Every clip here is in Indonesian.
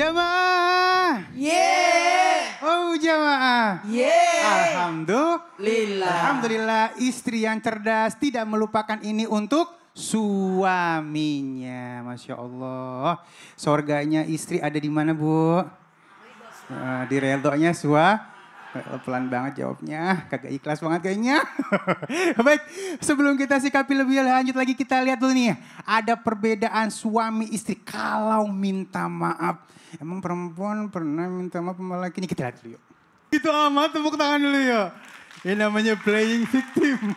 Jamaah. Yeah. Oh jamaah. Yeah. Alhamdulillah istri yang cerdas tidak melupakan ini untuk suaminya. Masya Allah. Sorganya istri ada di mana Bu? Di redonya pelan banget jawabnya, kagak ikhlas banget kayaknya. Baik, sebelum kita sikapi lebih lanjut lagi kita lihat dulu nih. Ada perbedaan suami istri kalau minta maaf. Emang perempuan pernah minta maaf sama laki? Ini kita lihat dulu yuk. Gitu amat, tepuk tangan dulu yuk. Ini namanya playing victim.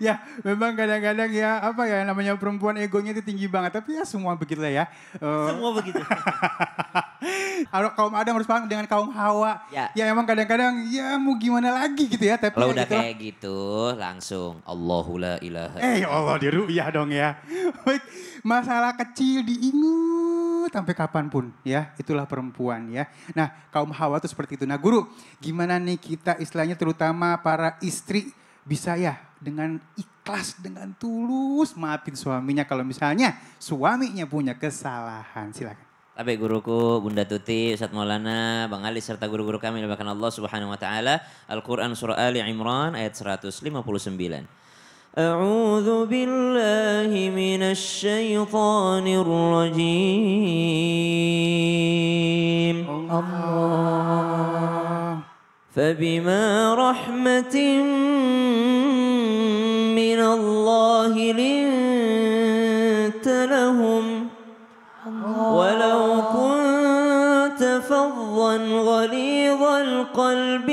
Ya memang kadang-kadang ya apa ya namanya perempuan egonya itu tinggi banget. Tapi ya semua begitulah ya. Semua begitu. Kalau kaum Adam harus paham dengan kaum Hawa. Ya emang kadang-kadang ya mau gimana lagi gitu ya. Tapi kalau ya udah gitu kayak gitu langsung Allahu la ilaha. Ya Allah diru'yah dong ya. Baik, masalah kecil diingat sampai kapanpun ya. Itulah perempuan ya. Nah kaum Hawa tuh seperti itu. Nah guru gimana nih kita istilahnya terutama para istri bisa ya dengan ikhlas, dengan tulus maafin suaminya kalau misalnya suaminya punya kesalahan. Silakan. Tapi guruku, Bunda Tuti, Ustadz Maulana, Bang Ali serta guru-guru kami dimuliakan Allah Subhanahu wa taala. Al-Qur'an surah Ali Imran ayat 159. A'udzu billahi minasy syaithanir rajim. Allah. فبما رحمة من الله لنت لهم ولو كنت فظا غليظ القلب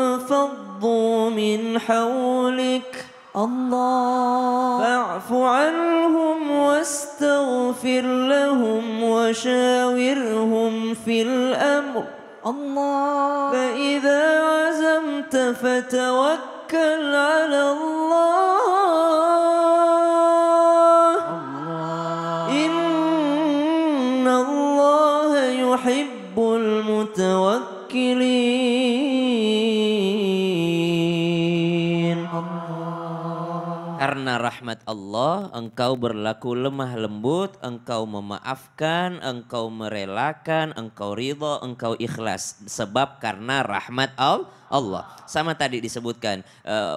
لانفضوا من حولك فاعف عنهم واستغفر لهم وشاورهم في الأمر فإذا عزمت فتوكل على الله إن الله يحب المتوكلين. Karena rahmat Allah, engkau berlaku lemah lembut, engkau memaafkan, engkau merelakan, engkau ridha, engkau ikhlas. Sebab karena rahmat Allah. Sama tadi disebutkan,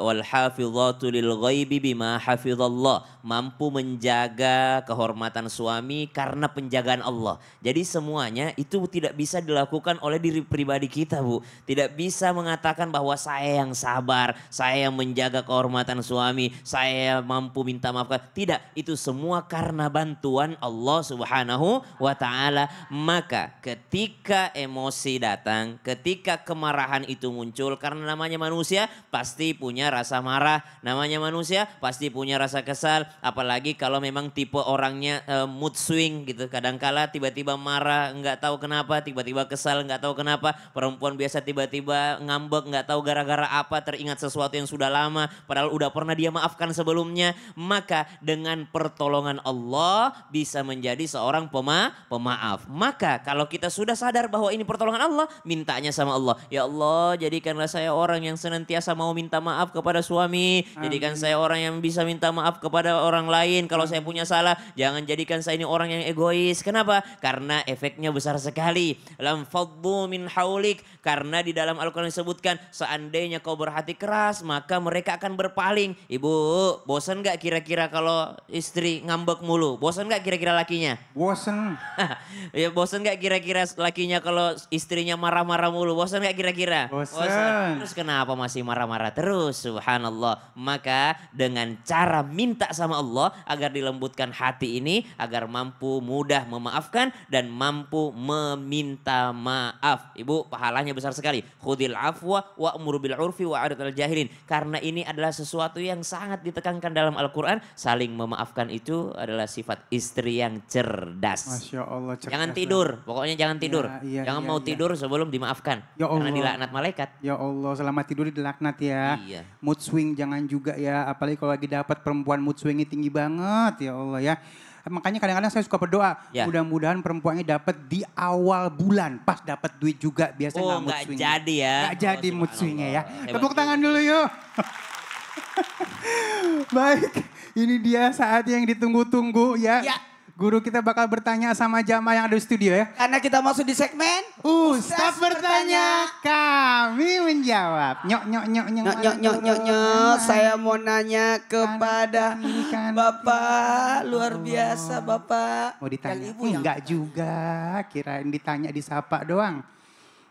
wal hafizatu lil ghaibi bima hafizallah. Mampu menjaga kehormatan suami karena penjagaan Allah. Jadi semuanya itu tidak bisa dilakukan oleh diri pribadi kita Bu. Tidak bisa mengatakan bahwa saya yang sabar, saya yang menjaga kehormatan suami, saya mampu minta maafkan. Tidak, itu semua karena bantuan Allah Subhanahu wa taala. Maka ketika emosi datang, ketika kemarahan itu muncul, karena namanya manusia pasti punya rasa marah, namanya manusia pasti punya rasa kesal, apalagi kalau memang tipe orangnya mood swing gitu. Kadangkala tiba-tiba marah nggak tahu kenapa, tiba-tiba kesal nggak tahu kenapa. Perempuan biasa tiba-tiba ngambek nggak tahu gara-gara apa, teringat sesuatu yang sudah lama padahal udah pernah dia maafkan sebelumnya. Maka dengan pertolongan Allah bisa menjadi seorang pemaaf. Maka kalau kita sudah sadar bahwa ini pertolongan Allah, mintanya sama Allah, ya Allah jadikanlah saya orang yang senantiasa mau minta maaf kepada suami. Jadikan saya orang yang bisa minta maaf kepada orang lain. Kalau saya punya salah, jangan jadikan saya ini orang yang egois. Kenapa? Karena efeknya besar sekali. Lam faddu min haulik. Karena di dalam Al-Quran disebutkan, seandainya kau berhati keras, maka mereka akan berpaling. Ibu, bosan gak kira-kira kalau istri ngambek mulu? Bosan gak kira-kira lakinya? Bosan. Ya bosan gak kira-kira lakinya kalau istrinya marah-marah mulu? Bosan gak kira-kira? Bosan. Terus kenapa masih marah-marah terus? Subhanallah. Maka dengan cara minta sama Allah agar dilembutkan hati ini, agar mampu mudah memaafkan dan mampu meminta maaf. Ibu, pahalanya besar sekali. Khudil afwa wa'mur bil urfi wa'rid al jahilin. Karena ini adalah sesuatu yang sangat ditekankan dalam Al-Quran. Saling memaafkan itu adalah sifat istri yang cerdas. Masya Allah cerdas. Jangan tidur, pokoknya jangan tidur. Jangan mau tidur sebelum dimaafkan. Ya Allah. Karena dilaknat malaikat. Ya Allah, selamat tidur dilaknat ya. Iya. Mood swing jangan juga ya, apalagi kalau lagi dapat perempuan mood swingnya tinggi banget ya Allah ya. Makanya kadang-kadang saya suka berdoa, mudah-mudahan perempuannya dapat di awal bulan, pas dapat duit juga biasanya nggak mood swing. Jadi ya. Nggak jadi mood swingnya ya. Tepuk tangan dulu yuk. Baik, ini dia saat yang ditunggu-tunggu ya. Guru kita bakal bertanya sama jamaah yang ada di studio ya. Karena kita masuk di segmen Ustaz bertanya, kami menjawab. Nyok. Saya mau nanya kepada Bapak, luar biasa Bapak. Mau ditanya? Yang ibu yang Enggak juga, kirain ditanya disapa doang.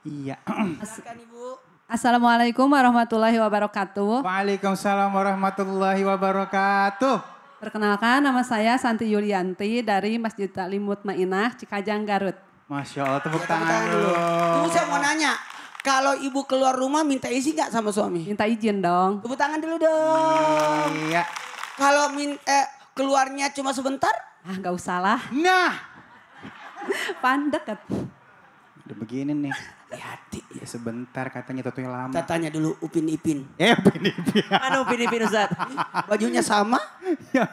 Iya. silakan Ibu. Assalamualaikum warahmatullahi wabarakatuh. Waalaikumsalam warahmatullahi wabarakatuh. Perkenalkan, nama saya Santi Yulianti dari Masjid Taklim Mutmainah, Cikajang, Garut. Masya Allah, tepuk Tepuk tangan tangan dulu. Ibu saya mau nanya, kalau Ibu keluar rumah minta izin nggak sama suami? Minta izin dong. Tepuk tangan dulu dong. Iya. Kalau keluarnya cuma sebentar? Ah, nggak usah lah. Nah, Pandeket. udah begini nih. Hati-hati. Ya sebentar katanya tuh yang lama. Kita tanya dulu Upin Ipin. Begini. Mana Upin Ustaz? Bajunya sama? Ya.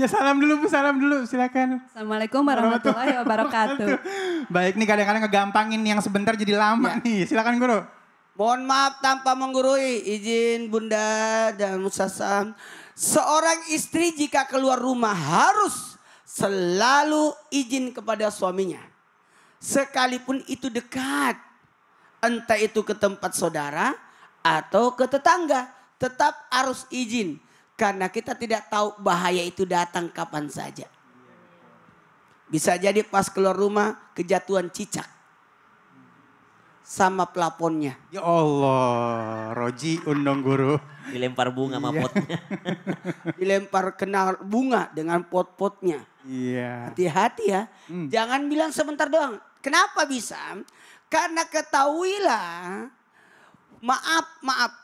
Ya salam dulu Bu, salam dulu silakan. Assalamualaikum warahmatullahi wabarakatuh. Baik nih kadang-kadang ngegampangin yang sebentar jadi lama nih. Silakan Guru. Mohon maaf tanpa menggurui, izin Bunda dan Musasam. Seorang istri jika keluar rumah harus selalu izin kepada suaminya. Sekalipun itu dekat. Entah itu ke tempat saudara atau ke tetangga. Tetap harus izin. Karena kita tidak tahu bahaya itu datang kapan saja. Bisa jadi pas keluar rumah kejatuhan cicak. Sama pelaponnya. Ya Allah, Roji undang Guru. Dilempar bunga sama potnya. Dilempar kena bunga dengan pot-potnya. Iya. Hati-hati ya. Jangan bilang sebentar doang. Kenapa bisa? Karena ketahuilah. Maaf.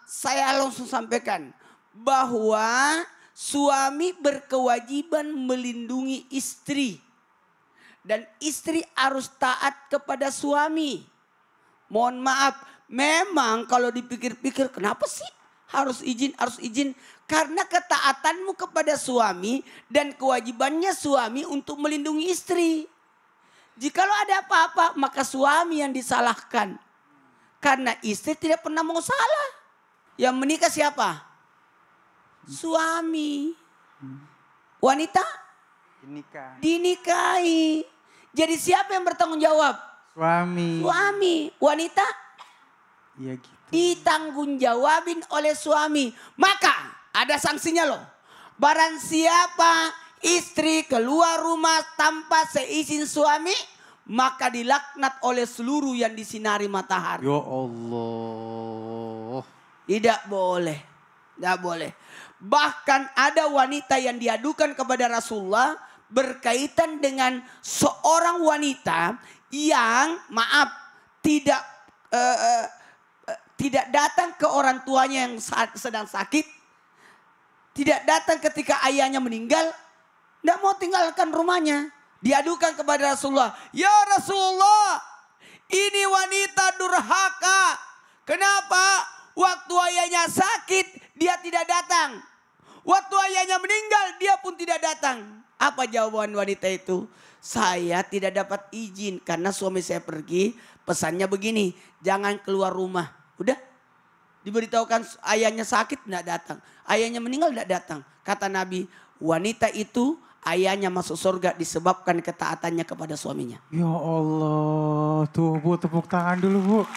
Saya langsung sampaikan. Bahwa suami berkewajiban melindungi istri. Dan istri harus taat kepada suami. Mohon maaf. Memang kalau dipikir-pikir kenapa sih? Harus izin. Karena ketaatanmu kepada suami dan kewajibannya suami untuk melindungi istri. Jikalau ada apa-apa maka suami yang disalahkan. Karena istri tidak pernah mau salah. Yang menikah siapa? Suami. Wanita? Dinikahi. Jadi siapa yang bertanggung jawab? Suami. Wanita? Iya gitu. Ditanggung jawabin oleh suami. Maka ada sanksinya loh. Barang siapa istri keluar rumah tanpa seizin suami, maka dilaknat oleh seluruh yang disinari matahari. Ya Allah. Tidak boleh. Bahkan ada wanita yang diadukan kepada Rasulullah berkaitan dengan seorang wanita yang tidak datang ke orang tuanya yang sedang sakit. Tidak datang ketika ayahnya meninggal. Tidak mau tinggalkan rumahnya. Diadukan kepada Rasulullah. Ya Rasulullah, ini wanita durhaka. Kenapa? Waktu ayahnya sakit, dia tidak datang. Waktu ayahnya meninggal, dia pun tidak datang. Apa jawaban wanita itu? Saya tidak dapat izin karena suami saya pergi. Pesannya begini, jangan keluar rumah. Udah, diberitahukan ayahnya sakit tidak datang. Ayahnya meninggal tidak datang. Kata Nabi, wanita itu ayahnya masuk surga disebabkan ketaatannya kepada suaminya. Ya Allah, tuh Bu tepuk tangan dulu Bu.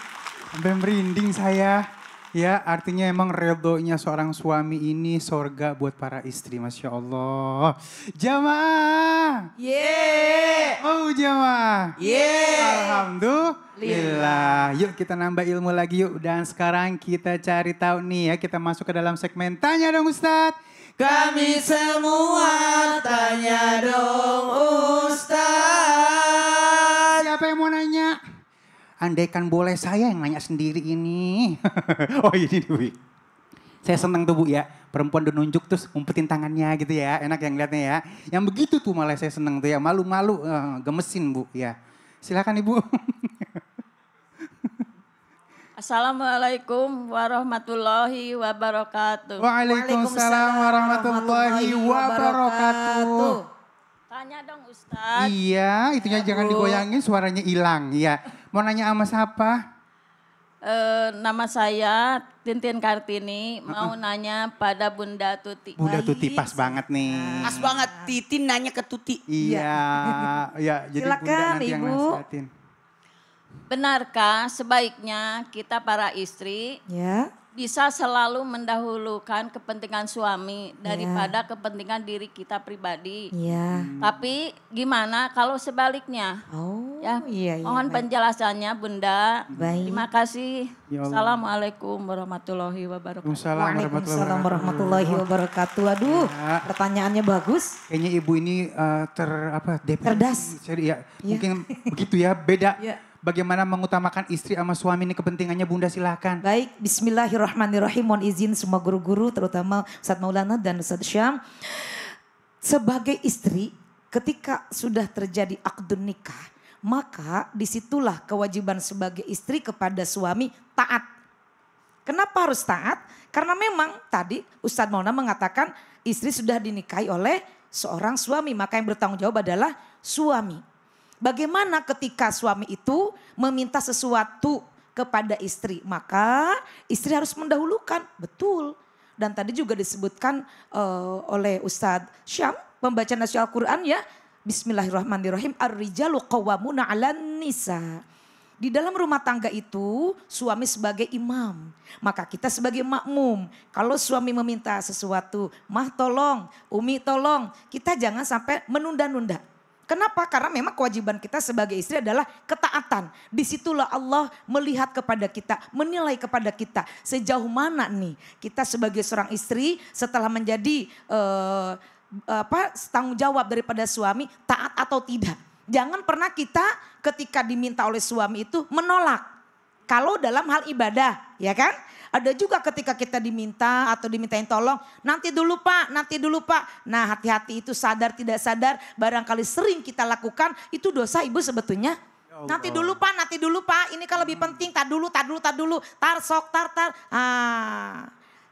Sampai merinding saya. Ya artinya emang redonya seorang suami ini surga buat para istri. Masya Allah. Jamaah. Yeay. Oh jamaah. Yeay. Alhamdulillah. Yuk kita nambah ilmu lagi yuk. Dan sekarang kita cari tahu nih ya. Kita masuk ke dalam segmen Tanya Dong Ustadz. Kami semua tanya dong Ustaz. Siapa yang mau nanya? Andaikan boleh saya yang nanya sendiri ini. Oh ini Bu. Saya senang tuh Bu ya. Perempuan udah nunjuk terus umpetin tangannya gitu ya. Enak yang liatnya ya. Yang begitu tuh malah saya senang tuh ya. Malu-malu gemesin Bu ya. Silakan Ibu. Assalamualaikum warahmatullahi wabarakatuh. Waalaikumsalam warahmatullahi wabarakatuh. Tanya dong Ustadz. Iya, itunya jangan digoyangin suaranya hilang. Iya. Mau nanya sama siapa? Nama saya Tintin Kartini, mau nanya pada Bunda Tuti. Bunda Tuti pas banget nih. Pas banget Titin nanya ke Tuti. Iya, ya. Jadi Bunda Silakan, nanti yang Ibu. nasihatin. Benarkah sebaiknya kita para istri Ya. bisa selalu mendahulukan kepentingan suami daripada kepentingan diri kita pribadi? Iya. Tapi gimana kalau sebaliknya? Oh, Ya, iya. mohon baik. penjelasannya Bunda. Baik. Terima kasih. Ya Allah. Assalamualaikum warahmatullahi wabarakatuh. Waalaikumsalam Waalaikumsalam warahmatullahi wabarakatuh. Aduh, Ya. pertanyaannya bagus. Kayaknya ibu ini depresi. Cerdas. Ya, Iya. mungkin begitu ya, beda. Iya. Bagaimana mengutamakan istri sama suami ini kepentingannya Bunda silahkan. Baik, bismillahirrahmanirrahim. Mohon izin semua guru-guru, terutama Ustadz Maulana dan Ustadz Syam. Sebagai istri, ketika sudah terjadi akdun nikah, maka disitulah kewajiban sebagai istri kepada suami taat. Kenapa harus taat? Karena memang tadi Ustadz Maulana mengatakan istri sudah dinikahi oleh seorang suami, maka yang bertanggung jawab adalah suami. Bagaimana ketika suami itu meminta sesuatu kepada istri, maka istri harus mendahulukan, betul. Dan tadi juga disebutkan oleh Ustadz Syam, pembaca nasi Al-Quran ya. Bismillahirrahmanirrahim, ar-rijalu qawwamuna 'alan nisa. Di dalam rumah tangga itu suami sebagai imam, maka kita sebagai makmum. Kalau suami meminta sesuatu, mah tolong, umi tolong, kita jangan sampai menunda-nunda. Kenapa? Karena memang kewajiban kita sebagai istri adalah ketaatan. Disitulah Allah melihat kepada kita, menilai kepada kita sejauh mana nih kita sebagai seorang istri setelah menjadi tanggung jawab daripada suami, taat atau tidak. Jangan pernah kita ketika diminta oleh suami itu menolak. Kalau dalam hal ibadah, ya kan? Ada juga ketika kita diminta atau dimintain tolong, nanti dulu Pak, nanti dulu Pak. Nah, hati-hati itu sadar tidak sadar, barangkali sering kita lakukan, itu dosa Ibu sebetulnya. Nanti dulu Pak, ini kalau lebih penting, tar dulu, tar sok, tar.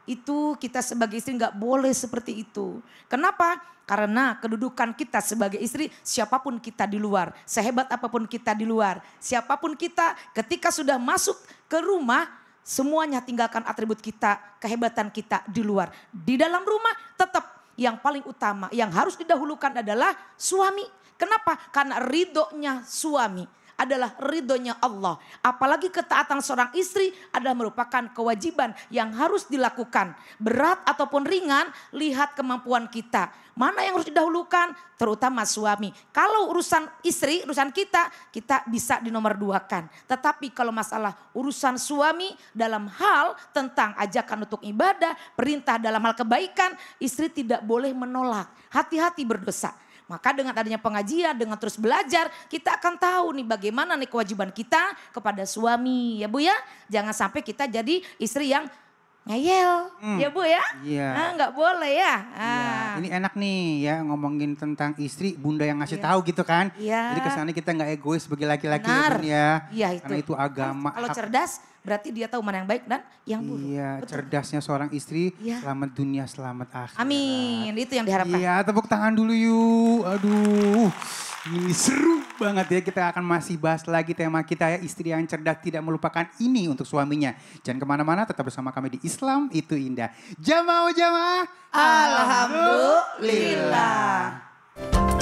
Itu kita sebagai istri nggak boleh seperti itu. Kenapa? Karena kedudukan kita sebagai istri, siapapun kita di luar, sehebat apapun kita di luar, siapapun kita ketika sudah masuk ke rumah, semuanya tinggalkan atribut kita, kehebatan kita di luar. Di dalam rumah tetap yang paling utama, yang harus didahulukan adalah suami. Kenapa? Karena ridhonya suami adalah ridhonya Allah. Apalagi ketaatan seorang istri adalah merupakan kewajiban yang harus dilakukan. Berat ataupun ringan, lihat kemampuan kita. Mana yang harus didahulukan? Terutama suami. Kalau urusan istri, urusan kita bisa dinomorduakan. Tetapi kalau masalah urusan suami dalam hal tentang ajakan untuk ibadah, perintah dalam hal kebaikan, istri tidak boleh menolak. Hati-hati berdosa. Maka dengan adanya pengajian, dengan terus belajar, kita akan tahu nih bagaimana nih kewajiban kita kepada suami. Ya Bu ya, jangan sampai kita jadi istri yang ngeyel. Ya Bu ya, Iya. nggak boleh ya. Iya, ini enak nih ya ngomongin tentang istri, Bunda yang ngasih tahu gitu kan. Iya. Jadi kesannya kita nggak egois sebagai laki-laki ya Benar. Bun ya. Iya, itu. Karena itu agama. Kalau hak. cerdas berarti dia tahu mana yang baik dan yang buruk. Iya, Betul. cerdasnya seorang istri, Iya. selamat dunia, selamat akhirat. Amin, itu yang diharapkan. Iya, tepuk tangan dulu yuk. Aduh, ini seru banget ya. Kita akan masih bahas lagi tema kita ya. Istri yang cerdas tidak melupakan ini untuk suaminya. Jangan kemana-mana, tetap bersama kami di Islam Itu Indah. Jamaah. Alhamdulillah.